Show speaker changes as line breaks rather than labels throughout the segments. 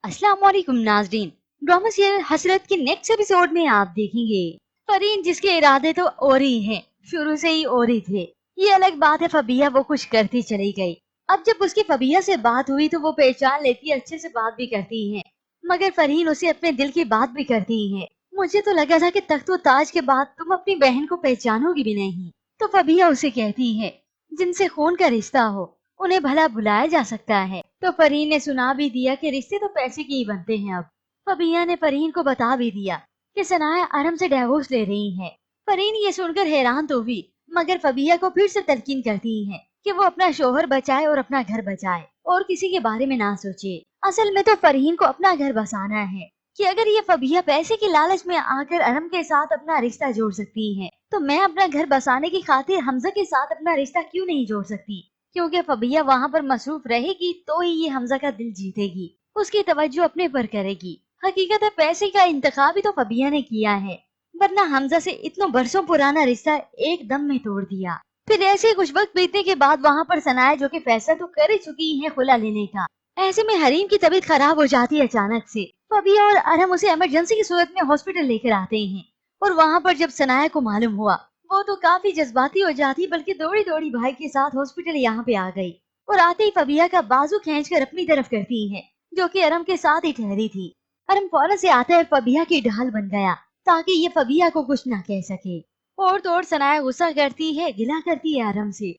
अस्सलाम वालेकुम नाजरीन। ड्रामा सीरियल हसरत के नेक्स्ट एपिसोड में आप देखेंगे फरीन जिसके इरादे तो और ही हैं, शुरू से ही और ही थे। ये अलग बात है फबिया वो कुछ करती चली गई। अब जब उसकी फबिया से बात हुई तो वो पहचान लेती है, अच्छे से बात भी करती है। मगर फरीन उसे अपने दिल की बात भी करती है। मुझे तो लगा था कि तख्त व ताज के बाद तुम अपनी बहन को पहचानोगी भी नहीं। तो फबिया उसे कहती है जिनसे खून का रिश्ता हो उन्हें भला बुलाया जा सकता है। तो फरीन ने सुना भी दिया कि रिश्ते तो पैसे के ही बनते हैं। अब फबिया ने फरीन को बता भी दिया कि सनाया अरम से डिवोर्स ले रही है। फरीन ये सुनकर हैरान तो हुई, मगर फबिया को फिर से तलकीन करती है कि वो अपना शोहर बचाए और अपना घर बचाए और किसी के बारे में ना सोचे। असल में तो फरीन को अपना घर बसाना है कि अगर ये फबिया पैसे की लालच में आकर अरम के साथ अपना रिश्ता जोड़ सकती है तो मैं अपना घर बसाने की खातिर हमजा के साथ अपना रिश्ता क्यों नहीं जोड़ सकती। क्योंकि फबिया वहाँ पर मसरूफ रहेगी तो ही ये हमजा का दिल जीतेगी, उसकी तवज्जो अपने पर करेगी। हकीकत है पैसे का इंतखाब भी तो फबिया ने किया है, वरना हमजा से इतनों बरसों पुराना रिश्ता एक दम में तोड़ दिया। फिर ऐसे कुछ वक्त बीतने के बाद वहाँ पर सनाया जो कि फैसला तो कर ही चुकी है खुला लेने का। ऐसे में हरीम की तबीयत खराब हो जाती है अचानक से। फबिया और अरहम उसे इमरजेंसी की सूरत में हॉस्पिटल लेकर आते हैं और वहाँ पर जब सनाया को मालूम हुआ वो तो काफी जज्बाती हो जाती, बल्कि दौड़ी दौड़ी भाई के साथ हॉस्पिटल यहाँ पे आ गई और आते ही फबिया का बाजू खींचकर अपनी तरफ करती है जो कि अरम के साथ ही ठहरी थी। अरम फौरन से आता है फबिया की ढाल बन गया ताकि ये फबिया को कुछ ना कह सके। और तो और सनाया गुस्सा करती है, गिला करती है अरम से।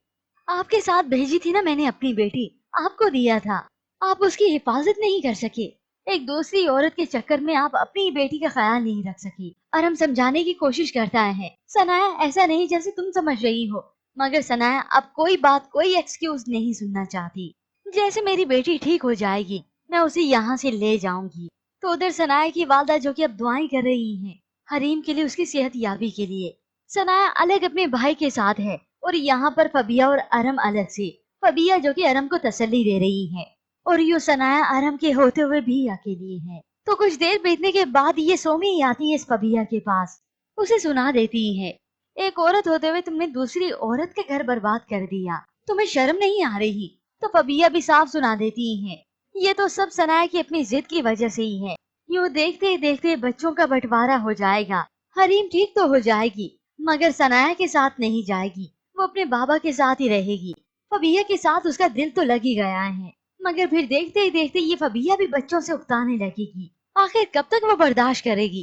आपके साथ भेजी थी ना मैंने अपनी बेटी, आपको दिया था, आप उसकी हिफाजत नहीं कर सके। एक दूसरी औरत के चक्कर में आप अपनी बेटी का ख्याल नहीं रख सकी। अरम समझाने की कोशिश करता है, सनाया ऐसा नहीं जैसे तुम समझ रही हो। मगर सनाया अब कोई बात कोई एक्सक्यूज नहीं सुनना चाहती। जैसे मेरी बेटी ठीक हो जाएगी मैं उसे यहाँ से ले जाऊंगी। तो उधर सनाया की वालदा जो कि अब दुआएं कर रही हैं हरीम के लिए, उसकी सेहत याबी के लिए। सनाया अलग अपने भाई के साथ है और यहाँ पर फबिया और अरम अलग से। फबिया जो कि अरम को तसल्ली दे रही है और यूं सनाया अरम के होते हुए भी अकेली है। तो कुछ देर बीतने के बाद ये सोमी आती है इस फबिया के पास, उसे सुना देती है एक औरत होते हुए तुमने दूसरी औरत के घर बर्बाद कर दिया, तुम्हें शर्म नहीं आ रही। तो फबिया भी साफ सुना देती है ये तो सब सनाया की अपनी जिद की वजह से ही है। यूं देखते ही देखते बच्चों का बंटवारा हो जाएगा, हरीम ठीक तो हो जाएगी मगर सनाया के साथ नहीं जाएगी, वो अपने बाबा के साथ ही रहेगी। फबिया के साथ उसका दिल तो लग ही गया है, मगर फिर देखते ही देखते ये फबिया भी बच्चों से उकताने लगेगी। आखिर कब तक वो बर्दाश्त करेगी।